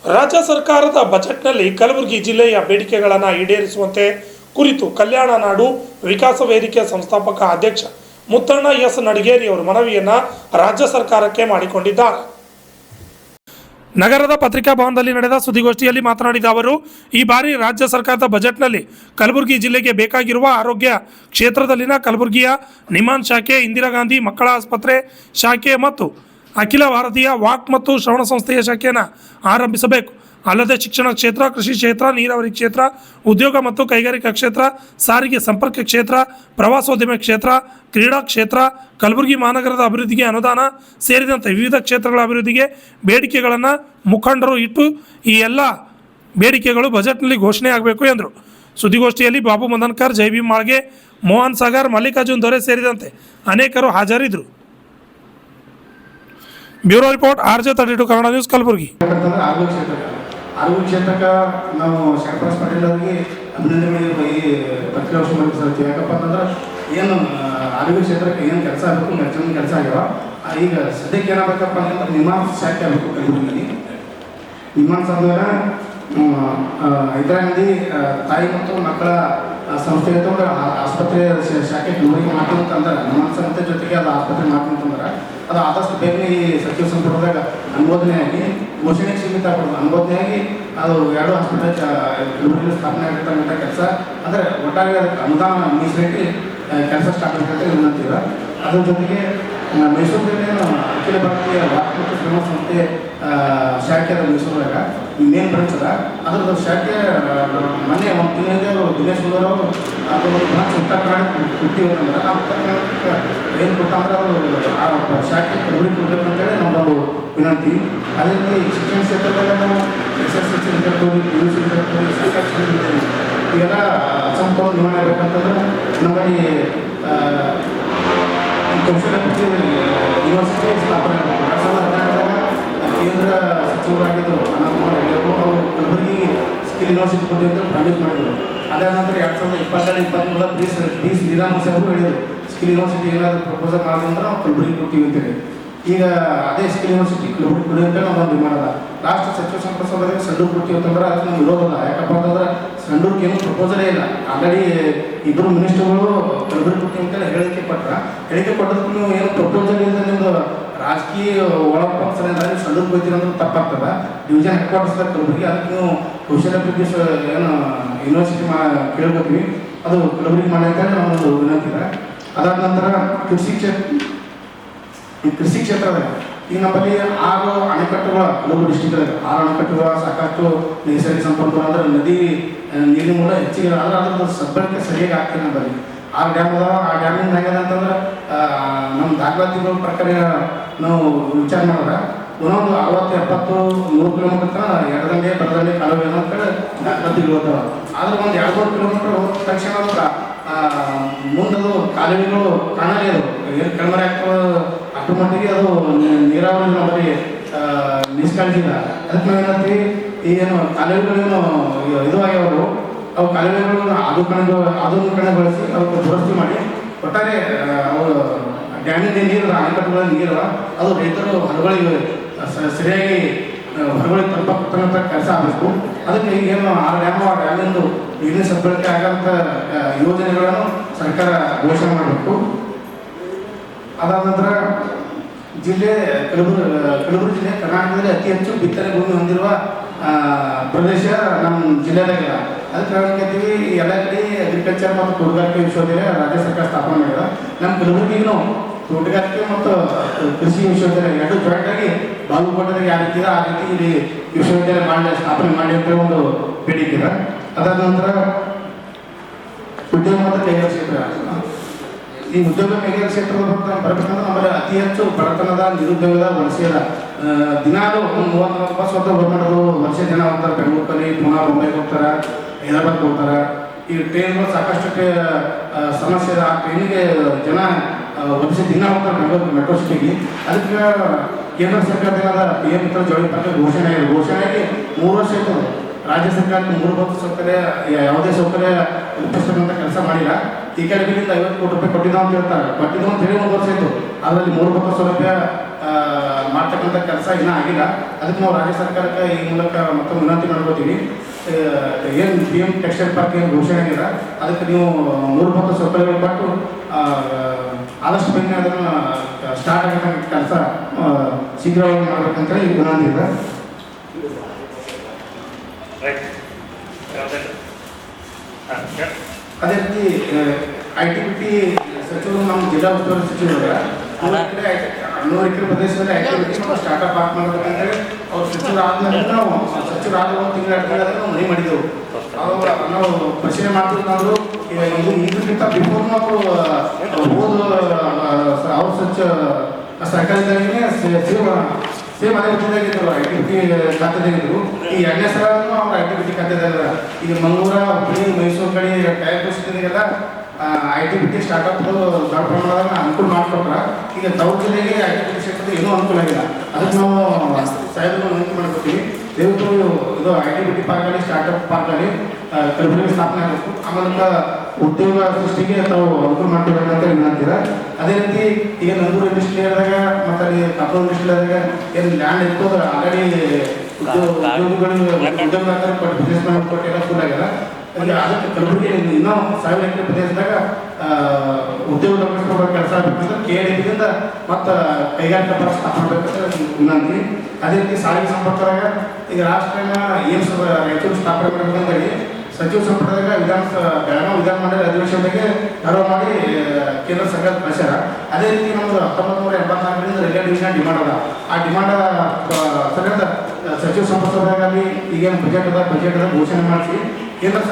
ರಾಜ್ಯ ಸರ್ಕಾರದ ಬಜೆಟ್ನಲ್ಲಿ ಕಲಬುರಗಿ ಜಿಲ್ಲೆಯ ಬೇಡಿಕೆಗಳನ್ನು ಈಡೇರಿಸುವಂತೆ ಕುರಿತು ಕಲ್ಯಾಣ ನಾಡು ವಿಕಾಸ ವೇದಿಕೆ ಸಂಸ್ಥಾಪಕ ಅಧ್ಯಕ್ಷ ಮುತ್ತಣ್ಣ ಎಸ್ ನಡಿಗೇರಿ ಅವರು ಮನವಿಯನ್ನು ರಾಜ್ಯ ಸರ್ಕಾರಕ್ಕೆ ಮಾಡಿಕೊಂಡಿದ್ದಾರೆ. ನಗರದ ಪತ್ರಿಕಾ ಭವನದಲ್ಲಿ ನಡೆದ ಸುದ್ದಿಗೋಷ್ಠಿಯಲ್ಲಿ ಮಾತನಾಡಿದ ಅವರು, ಈ ಬಾರಿ ರಾಜ್ಯ ಸರ್ಕಾರದ ಬಜೆಟ್ನಲ್ಲಿ ಕಲಬುರಗಿ ಜಿಲ್ಲೆಗೆ ಬೇಕಾಗಿರುವ ಆರೋಗ್ಯ ಕ್ಷೇತ್ರದಲ್ಲಿನ ಕಲಬುರಗಿಯ ನಿಮಾನ್ ಶಾಖೆ, ಇಂದಿರಾ ಗಾಂಧಿ ಮಕ್ಕಳ ಆಸ್ಪತ್ರೆ ಶಾಖೆ ಮತ್ತು ಅಖಿಲ ಭಾರತೀಯ ವಾಕ್ ಮತ್ತು ಶ್ರವಣ ಸಂಸ್ಥೆಯ ಶಾಖೆಯನ್ನು ಆರಂಭಿಸಬೇಕು. ಅಲ್ಲದೆ ಶಿಕ್ಷಣ ಕ್ಷೇತ್ರ, ಕೃಷಿ ಕ್ಷೇತ್ರ, ನೀರಾವರಿ ಕ್ಷೇತ್ರ, ಉದ್ಯೋಗ ಮತ್ತು ಕೈಗಾರಿಕಾ ಕ್ಷೇತ್ರ, ಸಾರಿಗೆ ಸಂಪರ್ಕ ಕ್ಷೇತ್ರ, ಪ್ರವಾಸೋದ್ಯಮ ಕ್ಷೇತ್ರ, ಕ್ರೀಡಾ ಕ್ಷೇತ್ರ, ಕಲಬುರಗಿ ಮಹಾನಗರದ ಅಭಿವೃದ್ಧಿಗೆ ಅನುದಾನ ಸೇರಿದಂತೆ ವಿವಿಧ ಕ್ಷೇತ್ರಗಳ ಅಭಿವೃದ್ಧಿಗೆ ಬೇಡಿಕೆಗಳನ್ನು ಮುಖಂಡರು ಇಟ್ಟು ಈ ಎಲ್ಲ ಬೇಡಿಕೆಗಳು ಬಜೆಟ್ನಲ್ಲಿ ಘೋಷಣೆ ಆಗಬೇಕು ಎಂದರು. ಸುದ್ದಿಗೋಷ್ಠಿಯಲ್ಲಿ ಬಾಬು ಮದನ್ಕರ್, ಜೈಬಿ ಮಾಳ್ಗೆ, ಮೋಹನ್ ಸಾಗರ್, ಮಲ್ಲಿಕಾರ್ಜುನ್ ದೊರೆ ಸೇರಿದಂತೆ ಅನೇಕರು ಹಾಜರಿದ್ದರು. Bureau report RJ32 Kannada news Kalaburagi. ಆರೋಗ್ಯ ಕ್ಷೇತ್ರಕ್ಕೆ ನಾವು ಶಂಕರಪ್ಪ ಪಾಟೀಲ್ ಅವರಿಗೆ ಅಭಿನಂದನೆ ಪತ್ರಿಕಾಗೋಷ್ಠಿ ಮಾಡ್ತೀವಿ. ಯಾಕಪ್ಪ ಅಂತಂದ್ರೆ ಏನು ಆರೋಗ್ಯ ಕ್ಷೇತ್ರಕ್ಕೆ ಏನು ಕೆಲಸ ಆಗಬೇಕು, ಮೆಚ್ಚುಗೆ ಕೆಲಸ ಆಗ್ಯಾವ. ಈಗ ಸದ್ಯಕ್ಕೆ ಏನಾಗಬೇಕಪ್ಪ ಅಂತಂದ್ರೆ ನಿಮಾನ್ ಶಾಖೆ ಆಗಬೇಕು ಕಲಬುರಗಿಯಲ್ಲಿ. ನಿಮಾನ್ಸ್ ಅಂದ್ರೆ ಇಂದಿರಾ ಗಾಂಧಿ ತಾಯಿ ಮತ್ತು ಮಕ್ಕಳ ಸಂಸ್ಥೆ ಅಂತಂದ್ರೆ ಆಸ್ಪತ್ರೆ ಶಾಖೆ ಕಲಬುರಗಿ ಮಾಡ್ತೀವಿ ಅಂತಂದ್ರೆ ನಿಮಾನ್ ಸಂಸ್ಥೆ ಜೊತೆಗೆ ಅದು ಆಸ್ಪತ್ರೆ ಮಾಡ್ತೀವಿ ಅಂತಂದ್ರೆ ಅದು ಆದಷ್ಟು ಬೇಗನೆ ಈ ಸಚಿವ ಸಂಪುಟದಾಗ ಅನುಮೋದನೆಯಾಗಿ ಘೋಷಣೆಗೆ ಸೀಮಿತ ಆಗ್ಬೋದು. ಅನುಮೋದನೆಯಾಗಿ ಅದು ಎರಡು ಆಸ್ಪತ್ರೆ ಕಲಬುರಗಿಯಲ್ಲಿ ಸ್ಥಾಪನೆ ಆಗಿರ್ತಕ್ಕಂಥ ಕೆಲಸ ಅಂದರೆ ಒಟ್ಟಾರೆ ಅದಕ್ಕೆ ಅನುದಾನ ಮೀಸಲಿಟ್ಟು ಕೆಲಸ ಸ್ಟಾರ್ಟ್ ಆಗಬೇಕಂತ ವಿನಂತಿದೆ. ಅದ್ರ ಜೊತೆಗೆ ಮೈಸೂರಿನಲ್ಲಿ ಅಖಿಲ ಭಾರತೀಯ ವಾಕ್ ಮತ್ತು ಶ್ರಮ ಸಂಸ್ಥೆ ಶಾಖೆ ಅದ ಮೈಸೂರಾಗ ಮೇನ್ ಬ್ರಾಂಚ್ ಅದ. ಅದ್ರದ್ದು ಶಾಖೆ ಮೊನ್ನೆ ಒಂದು ತಿಂಗಳಿಗೆ ಅವರು ದಿನೇಶ್ ಗುಂಡೂರಾವ್ ಅವರು ಅದು ಬ್ರಾಂಚ್ ಉತ್ತರ ಕರ್ನಾಟಕ ಕೊಡ್ತೀವಿ ಅಂತಂದ್ರೆ ಆ ಉತ್ತರ ಕರ್ನಾಟಕ ಏನು ಕೊಟ್ಟಂದ್ರೆ ಅವರು ಆ ಶಾಖೆ ಕಲಬುರಗಿ ಕೊಡಬೇಕು ಅಂತೇಳಿ ನಮ್ಮದು ವಿನಂತಿ. ಅದೇ ರೀತಿ ಶಿಕ್ಷಣ ಕ್ಷೇತ್ರದಾಗ ನಾವು SSLC ಇರ್ತೀವಿ, PUC ಇರ್ತೀವಿ, ಸಾಕಷ್ಟು ಇವೆಲ್ಲ ಸಂಪೂರ್ಣ ನಿರ್ವಹಣೆ ಆಗಬೇಕಂತಂದ್ರೆ ನಮ್ಮಲ್ಲಿ ಕೌಶಲ್ಯಾಭಿವೃದ್ಧಿ ಯೂನಿವರ್ಸಿಟಿ ಸ್ಥಾಪನೆ ಆಗಬೇಕು. 2016ದಾಗ ಕೇಂದ್ರ ಸಚಿವರಾಗಿದ್ದರು ಅನಂತಕುಮಾರ್ ಹೆಗಡೆ ಅವರು ಕಲಬುರಗಿ ಸ್ಕಿಲ್ ಯೂನಿವರ್ಸಿಟಿ ಕೊಟ್ಟು ಅಂತ ಪ್ರಾಮಿಸ್ ಮಾಡಿದರು. ಅದಾದ ನಂತರ 2022-23 ಬಿ ಶ್ರೀರಾಮ್ ಸಾಹೇಬರು ಹೇಳಿದರು ಸ್ಕಿಲ್ ಯೂನಿವರ್ಸಿಟಿ ಏನಾದರೂ ಪ್ರಪೋಸಲ್ ಮಾಡಿದ್ರೆ ಅಂದ್ರೆ ನಾವು ಕಲಬುರಗಿ ಕೊಡ್ತೀವಿ ಅಂತೇಳಿ. ಈಗ ಅದೇ ಸ್ಕಿಲ್ ಯೂನಿವರ್ಸಿಟಿ ಕಲಬುರಗಿ ಕೊಡಿ ಅಂತ ನಾವು ಒಂದು ಡಿಮಾಂಡ್ ಅದ. ಲಾಸ್ಟ್ ಸಚಿವ ಸಂಪುಟ ಸಭೆಗೆ ಸಂಡೂರು ಕೊಡ್ತೀವಿ ಅಂತಂದ್ರೆ ಅದಕ್ಕೆ ನಮ್ಗೆ ವಿರೋಧ ಅಲ್ಲ. ಯಾಕಪ್ಪ ಅಂತಂದ್ರೆ ಸಂಡೂರ್ಗೆ ಏನು ಪ್ರಪೋಸಲೇ ಇಲ್ಲ. ಆಲ್ರೆಡಿ ಇಬ್ಬರು ಮಿನಿಸ್ಟರ್ಗಳು ಕಲಬುರಗಿ ಕೊಡ್ತೀವಿ ಅಂತೇಳಿ ಹೇಳಿಕೆ ಕೊಟ್ಟದಕ್ಕೂ ನೀವು ಏನು ಪ್ರಪೋಸಲ್ ಇಲ್ಲ, ನಿಮ್ಮದು ರಾಜಕೀಯ ಒಳಪಕ್ಷ ನೀವು ಸಂಡೂರು ಹೋಗ್ತೀರಿ ಅಂದ್ರೆ ತಪ್ಪಾಗ್ತದೆ. ಡಿವಿಷನ್ ಹೆಡ್ ಕ್ವಾರ್ಟರ್ಸ್ದಾಗ ಕಲಬುರಗಿ, ಅದಕ್ಕೆ ನೀವು ಕೌಶಲ್ಯಾಭಿವೃದ್ಧಿ ಏನು ಯೂನಿವರ್ಸಿಟಿ ಕೇಳ್ಕೊತೀವಿ, ಅದು ಕಲಬುರಗಿ ಮಾಡಿ ಅಂತೇಳಿ ನಮ್ಮೊಂದು ವಿನಂತಿ ಇದೆ. ಅದಾದ ನಂತರ ಕೃಷಿ ಕ್ಷೇತ್ರದಾಗ ಈಗ ನಮ್ಮಲ್ಲಿ 6 ಅಣೆಕಟ್ಟುಗಳ ಕಲಬುರಗಿ ಡಿಸ್ಟಿಕ್ದಾಗ 6 ಅಣೆಕಟ್ಟುಗಳ ಸಾಕಷ್ಟು ನೈಸರ್ಗಿಕ ಸಂಪನ್ಮೂಲ ಅಂದರೆ ನದಿ ನೀರಿನ ಮೂಲ ಹೆಚ್ಚಿಗೆ ಆದರೆ ಅದ್ರದ್ದು ಸದ್ಬಳಕೆ ಸರಿಯಾಗಿ ಆಗ್ತದೆ. ನಮ್ಮಲ್ಲಿ 6 ಡ್ಯಾಮ್ ಅದಾವ. ಆ ಡ್ಯಾಮಿಂದ ಹೆಂಗದ ಅಂತಂದ್ರೆ ನಮ್ಮ ದಾಖಲಾತಿಗಳ ಪ್ರಕಾರ ನಾವು ವಿಚಾರ ಮಾಡಿದ್ರೆ ಒಂದೊಂದು 60-70-100 ಕಿಲೋಮೀಟರ್ ತನಕ ಎಡದಂಡೆ ಬಡದಂಡೆ ಕಾಲುವೆ ಅಂತೇಳಿ ದಾಖಲಾತಿಗಳು ಹೋಗ್ತಾವ. ಆದರೆ ಒಂದು 200 ಕಿಲೋಮೀಟರ್ ಹೋದ ತಕ್ಷಣ ಮುಂದದು ಕಾಲುವೆಗಳು ಕಾಣಲೇ ಅದು ಏನು ಕಡಿಮೆ ಆಗ್ತವೆ. ಅಷ್ಟು ಮಟ್ಟಿಗೆ ಅದು ನೀರಾವರಿ ನಮ್ಮಲ್ಲಿ ನಿಷ್ಕಾಳಜಿಲ್ಲ. ಅದಕ್ಕೆ ನಾವೇನಂತೀವಿ, ಈಗೇನು ಕಾಲುವೆಗಳೇನು ಇದು ಆಗ್ಯಾವರು ಅವು ಕಾಲುವೆಗಳು ಆಧುನೀಕರಣಗೊಳಿಸಿ ಅವಕ್ಕೆ ದುರಸ್ತಿ ಮಾಡಿ ಒಟ್ಟಾರೆ ಅವರು ಡ್ಯಾಮಿಂದ ನೀರು ಅಣೆಕಟ್ಟುಗಳ ನೀರು ಅದು ರೈತರು ಹೊರಗಳಿಗೆ ಸರಿಯಾಗಿ ಹೊರಗಳಿಗೆ ತಲುಪತಕ್ಕಂಥ ಕೆಲಸ ಆಗಬೇಕು. ಅದಕ್ಕೆ ಈಗೇನು 6 ಡ್ಯಾಮಿಂದು ನೀರಿನ ಸದ್ಬಳಕೆ ಆಗಂಥ ಯೋಜನೆಗಳನ್ನು ಸರ್ಕಾರ ಘೋಷಣೆ ಮಾಡಬೇಕು. ಅದಾದ ನಂತರ ಕಲಬುರಗಿ ಜಿಲ್ಲೆ ಕರ್ನಾಟಕದಲ್ಲಿ ಅತಿ ಹೆಚ್ಚು ಬಿತ್ತನೆ ಭೂಮಿ ಹೊಂದಿರುವ ಪ್ರದೇಶ ನಮ್ಮ ಜಿಲ್ಲೆದಾಗಿಲ್ಲ. ಅದಕ್ಕೆ ನಾವು ಹೇಳ್ತೀವಿ ಎಲ್ಲ ಕಡೆ ಅಗ್ರಿಕಲ್ಚರ್ ಮತ್ತು ತೋಟಗಾರಿಕೆ ವಿಶ್ವವಿದ್ಯಾಲಯ ರಾಜ್ಯ ಸರ್ಕಾರ ಸ್ಥಾಪನೆ ಮಾಡಿದ. ನಮ್ಮ ಕಲಬುರಗಿಗೂ ತೋಟಗಾರಿಕೆ ಮತ್ತು ಕೃಷಿ ವಿಶ್ವವಿದ್ಯಾಲಯ ಎರಡು ಜಾಯಿಂಟ್ ಆಗಿ ಬಾಗಲಕೋಟೆದಾಗ ಯಾವ ರೀತಿ ಆ ರೀತಿ ಇಲ್ಲಿ ವಿಶ್ವವಿದ್ಯಾಲಯ ಸ್ಥಾಪನೆ ಮಾಡಿ ಅಂತ ಒಂದು ಬೇಡಿಕೆ ಇದೆ. ಅದಾದ ನಂತರ ಉದ್ಯೋಗ ಮತ್ತು ಕೈಗಾರಿಕಾ ಕ್ಷೇತ್ರ, ಈ ಉದ್ಯೋಗ ಕೈಗಾರಿಕಾ ಕ್ಷೇತ್ರದ ಬರಬೇಕಂದ್ರೆ ನಮ್ಮಲ್ಲಿ ಅತಿ ಹೆಚ್ಚು ಬಡತನದ ನಿರುದ್ಯೋಗದ ವಲಸೆಯದ ದಿನಾಲು 30-40 ಬಸ್ ಹೋಗ್ತಾ ಮಾಡೋದು. ವರ್ಷ ಜನ ಹೋಗ್ತಾರೆ ಬೆಂಗಳೂರಲ್ಲಿ, ಪುನಃ ಮುಂಬೈಗೆ ಹೋಗ್ತಾರೆ, ಹೈದರಾಬಾದ್ಗೆ ಹೋಗ್ತಾರೆ. ಈ ಟ್ರೈನ್ಗಳು ಸಾಕಷ್ಟು ಸಮಸ್ಯೆ ಇದೆ. ಆ ಟ್ರೈನಿಗೆ ಜನ ವರ್ಷ ದಿನ ಹೋಗ್ತಾರೆ ಬೆಂಗಳೂರು ಮೆಟ್ರೋ ಸಿಟಿಗೆ. ಅದಕ್ಕೆ ಕೇಂದ್ರ ಸರ್ಕಾರದಿಂದ PM ಜವಳಿ ಪತ್ರ ಘೋಷಣೆಯಾಗಿ 3 ವರ್ಷ ಇರ್ತದೆ. ರಾಜ್ಯ ಸರ್ಕಾರ ಮೂಲಭೂತ ಸೌಕರ್ಯ ಯಾವುದೇ ಸೌಕರ್ಯ ರೂಪಿಸ್ತಕ್ಕಂಥ ಕೆಲಸ ಮಾಡಿಲ್ಲ. ಈ ಕೆಳಗಿನಿಂದ 50 ಕೋಟಿ ರೂಪಾಯಿ ಕೊಟ್ಟಿದ್ದಾವೆ ಅಂತ ಹೇಳ್ತಾರೆ. ಕೊಟ್ಟಿದ್ದು ಅಂತ ಹೇಳಿ 1 ವರ್ಷ ಇತ್ತು. ಅದರಲ್ಲಿ ಮೂಲಭೂತ ಸೌಲಭ್ಯ ಮಾಡ್ತಕ್ಕಂಥ ಕೆಲಸ ಇನ್ನೂ ಆಗಿಲ್ಲ. ಅದಕ್ಕೆ ನಾವು ರಾಜ್ಯ ಸರ್ಕಾರಕ್ಕೆ ಈ ಮೂಲಕ ಮತ್ತೊಂದು ವಿನಂತಿ ಮಾಡ್ಕೋತೀವಿ. ಏನು ಪಿ ಎಮ್ ಟೆಕ್ಸ್ಟೈಲ್ ಪಾರ್ಕ್ ಏನು ಘೋಷಣೆ ಆಗಿದೆ ಅದಕ್ಕೆ ನೀವು ಮೂಲಭೂತ ಸೌಕರ್ಯಗಳು ಕೊಟ್ಟು ಆದಷ್ಟು ಬೇಗನೆ ಅದನ್ನು ಸ್ಟಾರ್ಟ್ ಆಗೋ ಕೆಲಸ ಶೀಘ್ರವಾಗಿ ಮಾಡಬೇಕಂತೇಳಿ ಈ ವಿನಂತಿ ಇದೆ. ಅದೇ ರೀತಿ IT/BT ಸಚಿವರು ನಮ್ಮ ಜಿಲ್ಲಾ ಉಸ್ತುವಾರಿ ಸಚಿವರು 100 ಎಕರೆ ಪ್ರದೇಶದಲ್ಲಿ IT/BT ಸ್ಟಾರ್ಟ್ಅಪ್ ಹಾಕಿ ಮಾಡಬೇಕಂತೇಳಿ ಅವ್ರು ಸಚಿವರಾದ್ಮೇಲೆ ನಾವು ಸಚಿವರಾದ ಒಂದು ತಿಂಗಳಾದ್ಮೇಲೆ ನಾವು ಮನೆ ಮಾಡಿದೆವು. ಅವಾಗ ನಾವು ಪರಿಶೀಲನೆ ಮಾಡ್ತಿದ್ದು ನಾವು ಇದಕ್ಕಿಂತ ಬಿಫೋರ್ ನಾವು ಹೋದ ಅವ್ರ ಸರ್ಕಾರದಾಗಿನೇ ಸೇಮ್ ಅದೇ ರೀತಿಯಾಗಿದ್ದರು IT/BT ಖಾತೆದಾಗಿದ್ದರು. ಈ 2ನೇ ಸಲ ಅವ್ರು IT/BT ಖಾತೆದಾಗ ಈಗ ಮಂಗಳೂರು, ಹುಬ್ಬಳ್ಳಿ, ಮೈಸೂರು ಕಡೆ ಟೈರ್ ಸ್ಥಿತಿಗೆಲ್ಲ IT/BT ಸ್ಟಾರ್ಟ್ಅಪ್ ದೊಡ್ಡ ಪ್ರಮಾಣದಾಗ ಅನುಕೂಲ ಮಾಡಿಕೊಟ್ರ. ಈಗ ತವ್ರ ಜಿಲ್ಲೆಗೆ IT/BT ಕ್ಷೇತ್ರದ ಏನೂ ಅನುಕೂಲ ಆಗಿಲ್ಲ. ಅದಕ್ಕೆ ನಾವು ಸಾಹೇಬರು ವಿನಂತಿ ಮಾಡ್ಕೊತೀವಿ, ದಯವಿಟ್ಟು ಇದು IT/BT ಪಾರ್ಕಲ್ಲಿ ಸ್ಟಾರ್ಟ್ಅಪ್ ಪಾರ್ಕಲ್ಲಿ ಕಲಬುರಗಿ ಸ್ಥಾಪನೆ ಆಗಬೇಕು. ಆ ಮೂಲಕ ಉದ್ಯೋಗ ಸೃಷ್ಟಿಗೆ ತಾವು ಅನುಕೂಲ ಮಾಡ್ಕೊಬೇಕಂತ ವಿನಂತಿದೆ. ಅದೇ ರೀತಿ ಈಗ ನಂದೂರು ಇಂಡಸ್ಟ್ರಿಯಲ್ದಾಗ ಮತ್ತು ಅಲ್ಲಿ ಕಬ್ಬು ಇಂಡಸ್ಟ್ರಿಯಲ್ದಾಗ ಏನು ಲ್ಯಾಂಡ್ ಇರ್ತದೆ ಆಲ್ರೆಡಿ ಉದ್ಯೋಗದಾತರು ಕೊಟ್ಟು ಬಿಸ್ನೆಸ್ ಮ್ಯಾನ್ ಕೊಟ್ಟು ಎಲ್ಲ ಫುಲ್ ಆಗ್ಯದ. ಅದಕ್ಕೆ ಕಲಬುರಗಿ ಇನ್ನೂ 1000 ಎಕರೆ ಪ್ರದೇಶದಾಗ ಉದ್ಯೋಗ ಕೊಡೋ ಕೆಲಸ ಆಗಬೇಕಂದ್ರೆ KIDBಯಿಂದ ಮತ್ತು ಕೈಗಾರಿಕಾ ಪಾರ್ಕ್ ಸ್ಥಾಪನೆ ಮಾಡಬೇಕಂತ ವಿನಂತಿ. ಅದೇ ರೀತಿ ಸಾರಿಗೆ ಸಂಪರ್ಕದಾಗ ಈಗ ಲಾಸ್ಟ್ ಟೈಮ್ ಏಮ್ಸ್ ರಾಯಚೂರು ಸ್ಥಾಪನೆ ಮಾಡಬೇಕಂತೇಳಿ ಸಚಿವ ಸಂಪುಟದಾಗ ಬೆಳಗಾವಿ ವಿಧಾನಮಂಡಲ ಅಧಿವೇಶನದಾಗೆ ನೆರವು ಮಾಡಿ ಕೇಂದ್ರ ಸರ್ಕಾರ ಕಳಿಸ್ಯಾರ. ಅದೇ ರೀತಿ ನಮ್ಮದು 1984ರಿಂದ ರೈಲ್ವೆ ಡಿವಿಷನ್ ಡಿಮಾಂಡ್ ಅದ. ಆ ಡಿಮಾಂಡ್ ಸರಿಯಾದ ಸಚಿವ ಸಂಪುಟದಾಗ ಈಗೇನು ಬಜೆಟ್ ಅದ ಘೋಷಣೆ ಮಾಡಿಸಿ ಕೇಂದ್ರ